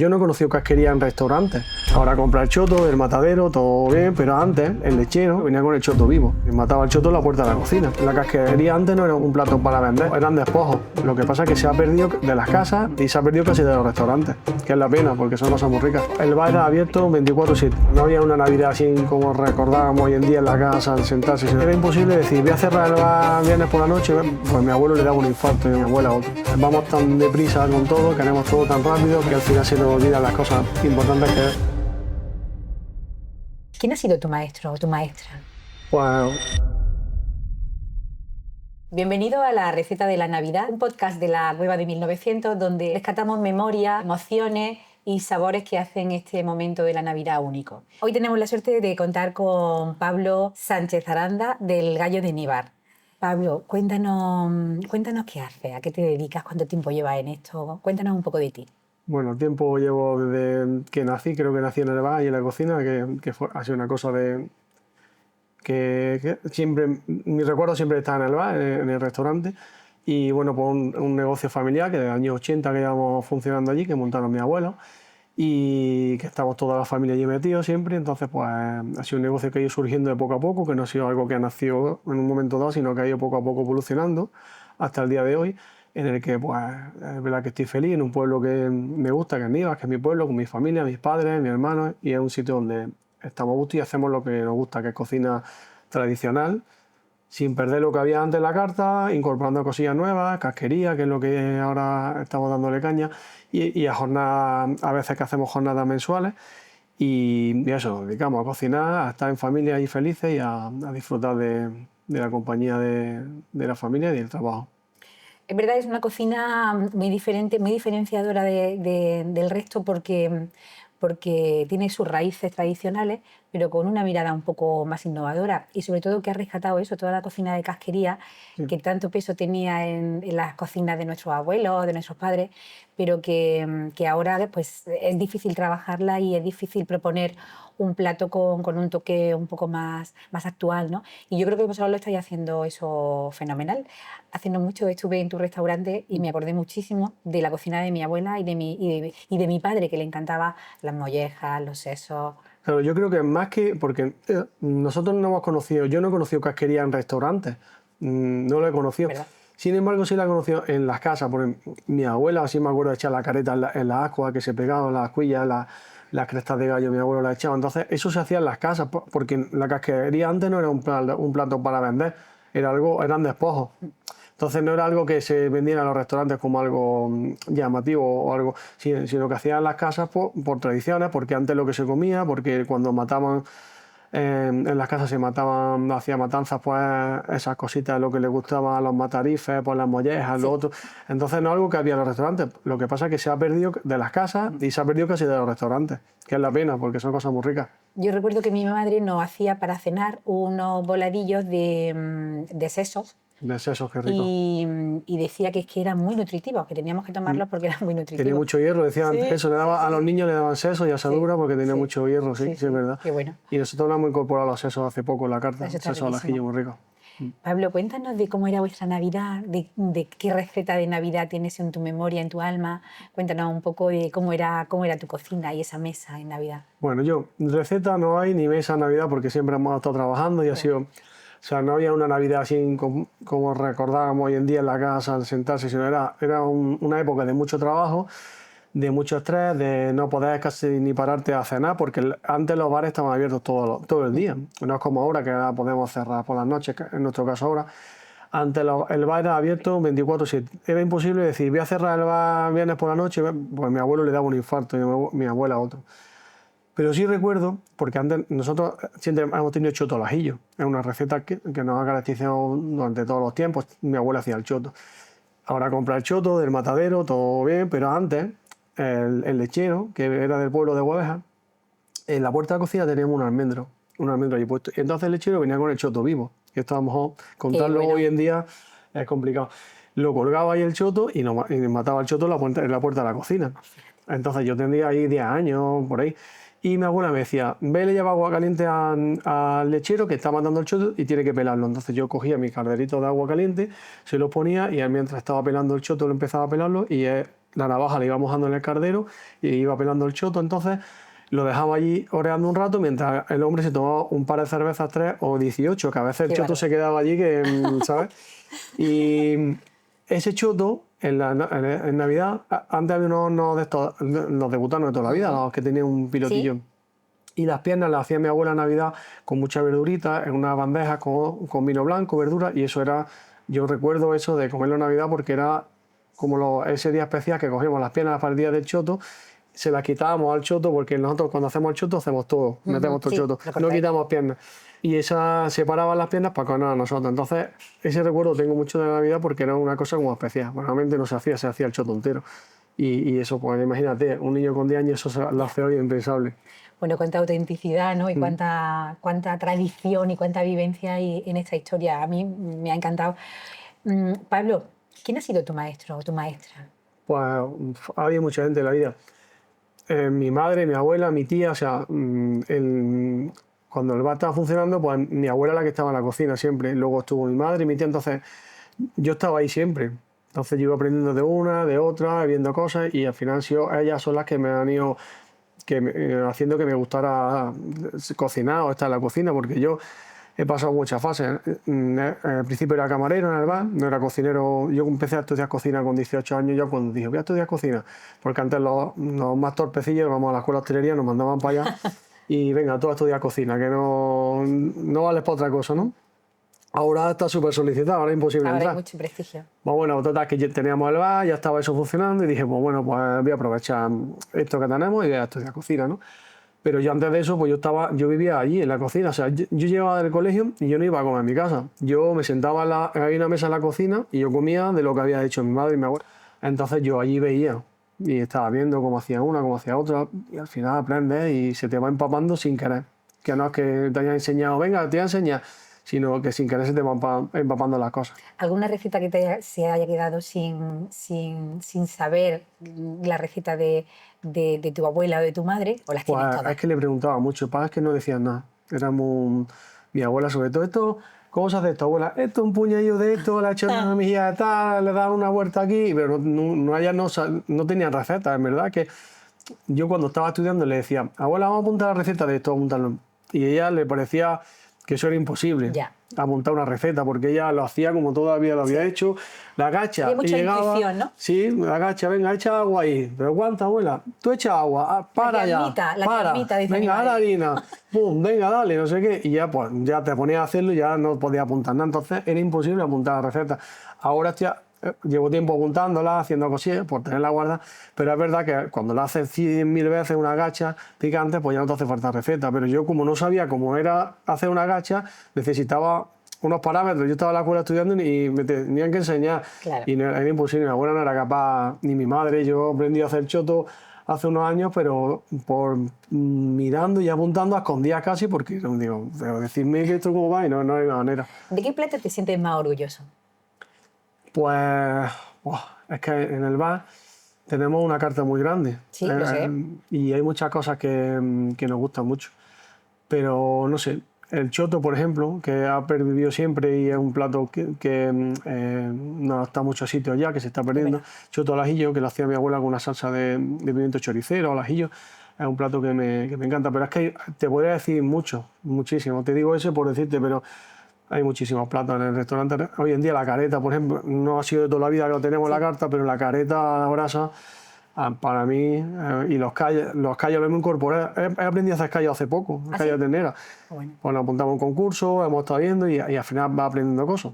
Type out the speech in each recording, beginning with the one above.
Yo no he conocido casquería en restaurantes. Ahora compra el choto, el matadero, todo bien, pero antes el lechero venía con el choto vivo y mataba el choto en la puerta de la cocina. La casquería antes no era un plato para vender, eran despojos. Lo que pasa es que se ha perdido de las casas y se ha perdido casi de los restaurantes, que es la pena porque son cosas muy ricas. El bar era abierto 24/7. No había una Navidad así como recordábamos hoy en día en la casa, al sentarse. Era imposible decir, voy a cerrar el bar viernes por la noche. Pues mi abuelo le daba un infarto y mi abuela otro. Vamos tan deprisa con todo, queremos todo tan rápido que al final se nos olvidan las cosas importantes que es. ¿Quién ha sido tu maestro o tu maestra? Pues Bienvenido a La Receta de la Navidad, un podcast de la Cueva de 1900 donde rescatamos memoria, emociones y sabores que hacen este momento de la Navidad único. Hoy tenemos la suerte de contar con Pablo Sánchez Aranda del Gallo de Níbar. Pablo, cuéntanos qué haces, a qué te dedicas, cuánto tiempo llevas en esto, cuéntanos un poco de ti. bueno, tiempo llevo desde que nací, creo que nací en el bar y en la cocina, ha sido una cosa de que siempre, mi recuerdo siempre está en el bar, en el restaurante, y bueno, pues un negocio familiar que desde los años 80 que llevamos funcionando allí, que montaron mis abuelos, y que estamos toda la familia allí metidos siempre, entonces pues ha sido un negocio que ha ido surgiendo de poco a poco, que no ha sido algo que ha nacido en un momento dado, sino que ha ido poco a poco evolucionando hasta el día de hoy, en el que pues es verdad que estoy feliz en un pueblo que me gusta, que es Nivas, que es mi pueblo, con mi familia, mis padres, mis hermanos, y es un sitio donde estamos a gusto y hacemos lo que nos gusta, que es cocina tradicional, sin perder lo que había antes en la carta, incorporando cosillas nuevas, casquería, que es lo que ahora estamos dándole caña, y a jornadas, a veces que hacemos jornadas mensuales, y eso, nos dedicamos a cocinar, a estar en familia y felices y a disfrutar de la compañía de la familia y del trabajo. Es verdad, es una cocina muy diferente, muy diferenciadora del resto porque tiene sus raíces tradicionales, pero con una mirada un poco más innovadora y sobre todo que ha rescatado eso, toda la cocina de casquería Sí. que tanto peso tenía en las cocinas de nuestros abuelos, de nuestros padres, pero que ahora pues, es difícil trabajarla y es difícil proponer un plato con un toque un poco más actual, ¿no? Y yo creo que vosotros lo estáis haciendo eso fenomenal. Hace no mucho estuve en tu restaurante y me acordé muchísimo de la cocina de mi abuela y de mi padre, que le encantaba las mollejas, los sesos. Claro, yo creo que más que, porque nosotros no hemos conocido, yo no he conocido casquería en restaurantes, no lo he conocido. ¿Verdad? Sin embargo, sí la he conocido en las casas, porque mi abuela, así me acuerdo de echar la careta en la ascua, que se pegaban las cuillas, las crestas de gallo, mi abuelo las echaba. Entonces, eso se hacía en las casas, porque la casquería antes no era un plato para vender, eran despojos. Entonces no era algo que se vendiera en los restaurantes como algo llamativo o algo, sino que hacían en las casas por tradiciones, porque antes lo que se comía, porque cuando mataban en las casas se mataban, hacía matanzas, pues esas cositas, lo que les gustaba a los matarifes, pues las mollejas, Sí. lo otro. Entonces no es algo que había en los restaurantes. Lo que pasa es que se ha perdido de las casas y se ha perdido casi de los restaurantes, que es la pena, porque son cosas muy ricas. Yo recuerdo que mi madre nos hacía para cenar unos voladillos de sesos De sesos, qué rico. y decía que es que eran muy nutritivos, que teníamos que tomarlos porque eran muy Tenía nutritivos. mucho hierro, decían Sí. eso, a los niños le daban sesos y asadura porque tenía Sí. mucho hierro, sí, Sí, sí, es verdad. qué bueno. Y nosotros lo hemos incorporado a los sesos hace poco en la carta, Eso está sesos al ajillo riquísimo. muy rico. Pablo, cuéntanos de cómo era vuestra Navidad, de qué receta de Navidad tienes en tu memoria, en tu alma. Cuéntanos un poco de cómo era tu cocina y esa mesa en Navidad. Bueno, receta no hay ni mesa en Navidad porque siempre hemos estado trabajando y ha sido, o sea, no había una Navidad así como recordábamos hoy en día en la casa al sentarse, sino era una época de mucho trabajo, de mucho estrés, de no poder casi ni pararte a cenar, porque antes los bares estaban abiertos todo el día. No es como ahora que ahora podemos cerrar por las noches, que en nuestro caso ahora. Antes el bar era abierto 24/7. Era imposible decir, voy a cerrar el bar viernes por la noche, pues mi abuelo le daba un infarto y mi abuela otro. Pero sí recuerdo, porque antes nosotros siempre hemos tenido choto al ajillo. Es una receta que nos ha caracterizado durante todos los tiempos. Mi abuela hacía el choto. Ahora compra el choto del matadero, todo bien, pero antes el lechero, que era del pueblo de Hueveja, en la puerta de la cocina teníamos un almendro allí puesto. Y entonces el lechero venía con el choto vivo. Que esto a lo mejor contarlo bueno. hoy en día es complicado. Lo colgaba ahí el choto y mataba el choto en la puerta de la cocina. Entonces yo tendría ahí 10 años, por ahí. Y mi abuela me decía, ve, le lleva agua caliente al lechero que está matando el choto y tiene que pelarlo. Entonces yo cogía mi calderito de agua caliente, se lo ponía y él mientras estaba pelando el choto lo empezaba a pelarlo y la navaja la iba mojando en el cardero y iba pelando el choto. Entonces lo dejaba allí oreando un rato mientras el hombre se tomaba un par de cervezas, 3 o 18, que a veces el Qué choto bárbaro. se quedaba allí, ¿sabes? Y ese choto, en Navidad, antes había unos de estos, los debutanos de toda la vida, los que tenían un pilotillo. Sí. Y las piernas las hacía mi abuela en Navidad con mucha verdurita, en una bandeja con vino blanco, verdura, y eso era, yo recuerdo eso de comerlo en Navidad porque era como ese día especial que cogíamos las piernas para el día del choto, se las quitábamos al choto, porque nosotros cuando hacemos el choto hacemos todo, metemos todo el Sí, choto, lo no cortáis. quitamos piernas. Y esas separaban las piernas para comernos a nosotros. Entonces, ese recuerdo tengo mucho de la Navidad porque era una cosa como especial. Normalmente no se hacía el choto entero. Y eso, pues imagínate, un niño con 10 años eso lo hace hoy impensable. Bueno, cuánta autenticidad, ¿no? Y cuánta tradición y cuánta vivencia hay en esta historia. A mí me ha encantado. Pablo, ¿quién ha sido tu maestro o tu maestra? Pues había mucha gente en la vida. Mi madre, mi abuela, mi tía, o sea, cuando el bar estaba funcionando, pues mi abuela era la que estaba en la cocina siempre. Luego estuvo mi madre y mi tía, entonces yo estaba ahí siempre. Entonces yo iba aprendiendo de una, de otra, viendo cosas y al final han sido ellas son las que me han ido haciendo que me gustara cocinar o estar en la cocina, porque yo he pasado muchas fases. Al principio era camarero en el bar, no era cocinero. Yo empecé a estudiar cocina con 18 años, ya cuando dije, voy a estudiar cocina, porque antes los más torpecillos, vamos a la escuela de hostelería, nos mandaban para allá y venga, tú a estudiar cocina, que no vales para otra cosa, ¿no? Ahora está súper solicitado, ahora es imposible Ahora hay entrar. mucho prestigio. Pues bueno, total, que ya teníamos el bar, ya estaba eso funcionando y dije, pues bueno, pues voy a aprovechar esto que tenemos y voy a estudiar cocina, ¿no? Pero yo antes de eso, pues yo vivía allí en la cocina, o sea, yo llegaba del colegio y yo no iba a comer en mi casa. Yo me sentaba, había una mesa en la cocina y yo comía de lo que había hecho mi madre y mi abuela. Entonces yo allí veía y estaba viendo cómo hacía una, cómo hacía otra y al final aprendes y se te va empapando sin querer. Que no es que te haya enseñado, venga, te voy a enseñar, sino que sin querer se te van empapando las cosas. ¿Alguna receta que se haya quedado sin saber la receta de tu abuela o de tu madre? ¿O las tienes Pues todas? es que le preguntaba mucho, para es que no decían nada. Mi abuela sobre todo, ¿cómo se hace esto, abuela? Esto, un puñadillo de esto, le ha hecho una mejilla de tal, le da una vuelta aquí, pero ellas no tenían recetas, en verdad que yo cuando estaba estudiando le decía, abuela, vamos a apuntar la receta de esto, vamos a apuntarlo. Y a ella le parecía que eso era imposible, Ya. apuntar una receta, porque ella lo hacía como todavía lo había hecho, la agacha Había y mucha llegaba, intuición, ¿no? sí, la agacha, venga, echa agua ahí, pero ¿cuánta, abuela? Tú echa agua, para ya, La para, llambita, dice mi venga, a la madre. harina, pum, venga, dale, no sé qué, y ya pues ya te ponías a hacerlo y ya no podías apuntar nada, entonces era imposible apuntar la receta. Ahora llevo tiempo apuntándola, haciendo cosillas por tenerla guardada, pero es verdad que cuando la haces 100.000 veces una gacha picante, pues ya no te hace falta receta. Pero yo, como no sabía cómo era hacer una gacha, necesitaba unos parámetros. Yo estaba en la escuela estudiando y me tenían que enseñar. Claro. Y era imposible, mi abuela no era capaz, ni mi madre. Yo aprendí a hacer choto hace unos años, pero por mirando y apuntando a escondidas casi, porque digo, pero decirme que esto cómo va y no hay manera. ¿De qué plato te sientes más orgulloso? Pues es que en el bar tenemos una carta muy grande. Sí, lo sé. Y hay muchas cosas que nos gustan mucho. Pero no sé, el choto, por ejemplo, que ha pervivido siempre y es un plato que no está en muchos sitios ya, que se está perdiendo. Bueno. Choto al ajillo, que lo hacía mi abuela con una salsa de pimiento choricero al ajillo. Es un plato que me encanta. Pero es que te podría decir mucho, muchísimo. Te digo ese por decirte, pero hay muchísimos platos en el restaurante. Hoy en día la careta, por ejemplo, no ha sido de toda la vida que lo tenemos en la carta, pero la careta a la brasa, para mí, y los callos lo hemos incorporado. He aprendido a hacer callos hace poco, ¿Ah, callos sí? ternera. Bueno. Pues nos apuntamos a un concurso, hemos estado viendo y al final va aprendiendo cosas.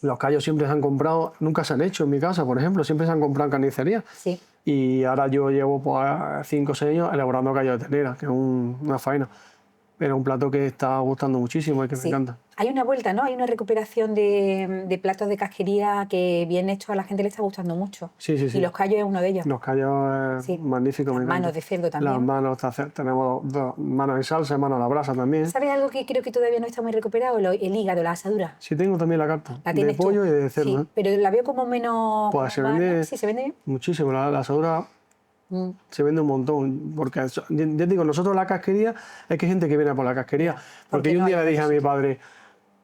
Los callos siempre se han comprado, nunca se han hecho en mi casa, por ejemplo, siempre se han comprado en carnicería. Sí. Y ahora yo llevo pues, 5 o 6 años elaborando callos de ternera, que es una faena. Pero es un plato que está gustando muchísimo y que me Sí. encanta. Hay una vuelta, ¿no? Hay una recuperación de platos de casquería que bien hecho a la gente le está gustando mucho. Sí, sí, sí. Y los callos es uno de ellos. Los callos es Sí. magnífico. Las me encanta. manos de cerdo también. Las manos, tenemos dos manos en salsa y manos a la brasa también. ¿Sabes algo que creo que todavía no está muy recuperado? El hígado, la asadura. Sí, tengo también la carta. La De tienes pollo tú. y de cerdo. Sí, ¿eh? pero la veo como menos... Pues se como más, vende ¿no? Sí, se vende bien. muchísimo. La asadura se vende un montón. Porque ya digo, nosotros la casquería, es que hay gente que viene por la casquería. Porque yo un no día hay le dije a mi muchos padre,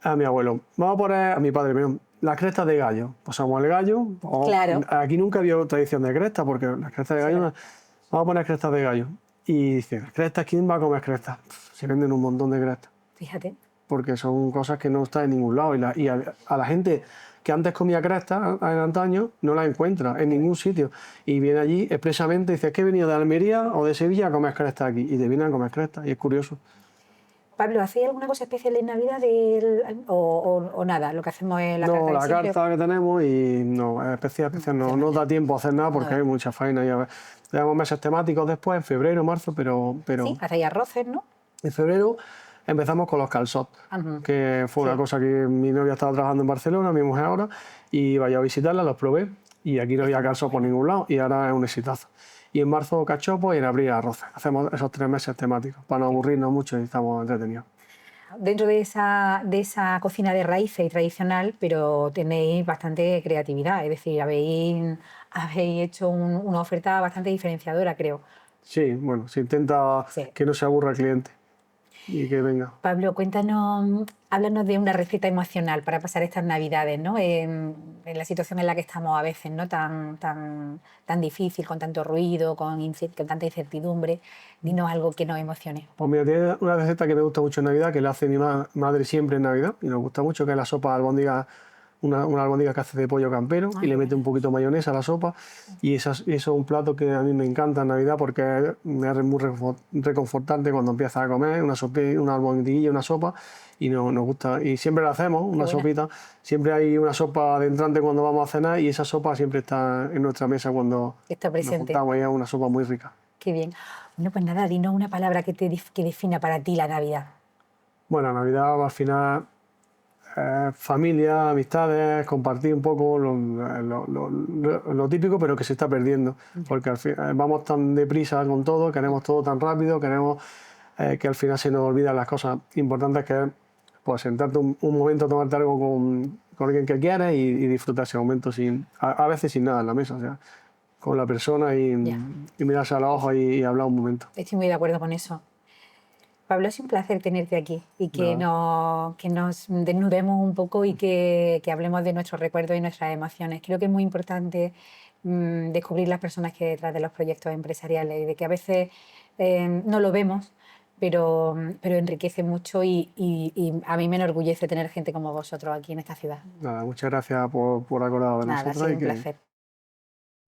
a mi abuelo, vamos a poner, a mi padre, las crestas de gallo. Posamos el gallo. Claro. Aquí nunca había tradición de cresta, porque las crestas de gallo, Sí. vamos a poner crestas de gallo. Y dicen, ¿crestas? ¿Quién va a comer crestas? Se venden un montón de crestas, Fíjate. porque son cosas que no están en ningún lado. Y a la gente que antes comía crestas, en antaño, no las encuentra en ningún sitio. Y viene allí expresamente, dice, es que he venido de Almería o de Sevilla a comer crestas aquí. Y te vienen a comer crestas, y es curioso. Pablo, ¿hacéis alguna cosa especial en Navidad o nada? Lo que hacemos es la No, carta de la siempre. carta que tenemos y no, especial no nos da tiempo a hacer nada porque No. hay mucha faena. Ya tenemos meses temáticos después, en febrero, marzo, Sí, pero hacéis arroces, ¿no? en febrero empezamos con los calçots, Ujú. que fue una Sí. cosa que mi novia estaba trabajando en Barcelona, mi mujer ahora, y vaya a visitarla, los probé y aquí no había Están muy calçots por buenos. ningún lado y ahora es un exitazo. Y en marzo cachopos y en abril arroces. Hacemos esos 3 meses temáticos para no aburrirnos mucho y estamos entretenidos. Dentro de esa cocina de raíces y tradicional, pero tenéis bastante creatividad, es decir, habéis hecho una oferta bastante diferenciadora, creo. Sí, bueno, se intenta Sí. que no se aburra el cliente y que venga. Pablo, cuéntanos, háblanos de una receta emocional para pasar estas Navidades, ¿no? En la situación en la que estamos a veces, ¿no? Tan difícil, con tanto ruido, con tanta incertidumbre. Dinos algo que nos emocione. Pues mira, tiene una receta que me gusta mucho en Navidad, que la hace mi madre siempre en Navidad, y nos gusta mucho, que es la sopa de albóndiga, una albóndiga que hace de pollo campero, Ay, y le qué mete un bueno. poquito de mayonesa a la sopa, y eso es un plato que a mí me encanta en Navidad porque es muy reconfortante cuando empiezas a comer una albondiguilla, una sopa, y nos gusta, y siempre la hacemos, Qué una buena. sopita, siempre hay una sopa de entrante cuando vamos a cenar, y esa sopa siempre está en nuestra mesa cuando Está nos presente. juntamos, y es una sopa muy rica. Qué bien. Bueno, pues nada, dinos una palabra que defina para ti la Navidad. Bueno, Navidad al final familia, amistades, compartir un poco lo típico, pero que se está perdiendo, porque al fin, vamos tan deprisa con todo, queremos todo tan rápido, queremos que al final se nos olvidan las cosas importantes, que es pues sentarte un momento, tomarte algo con alguien que quieres y disfrutar ese momento a veces sin nada en la mesa, o sea, con la persona Ya, y mirarse a los ojos y hablar un momento. estoy muy de acuerdo con eso. Pablo, es un placer tenerte aquí y Nada. que nos desnudemos un poco y que hablemos de nuestros recuerdos y nuestras emociones. Creo que es muy importante descubrir las personas que hay detrás de los proyectos empresariales y de que a veces no lo vemos, pero enriquece mucho y a mí me enorgullece tener gente como vosotros aquí en esta ciudad. Nada, muchas gracias por acordar de Nada, ha nosotros sido y un que placer.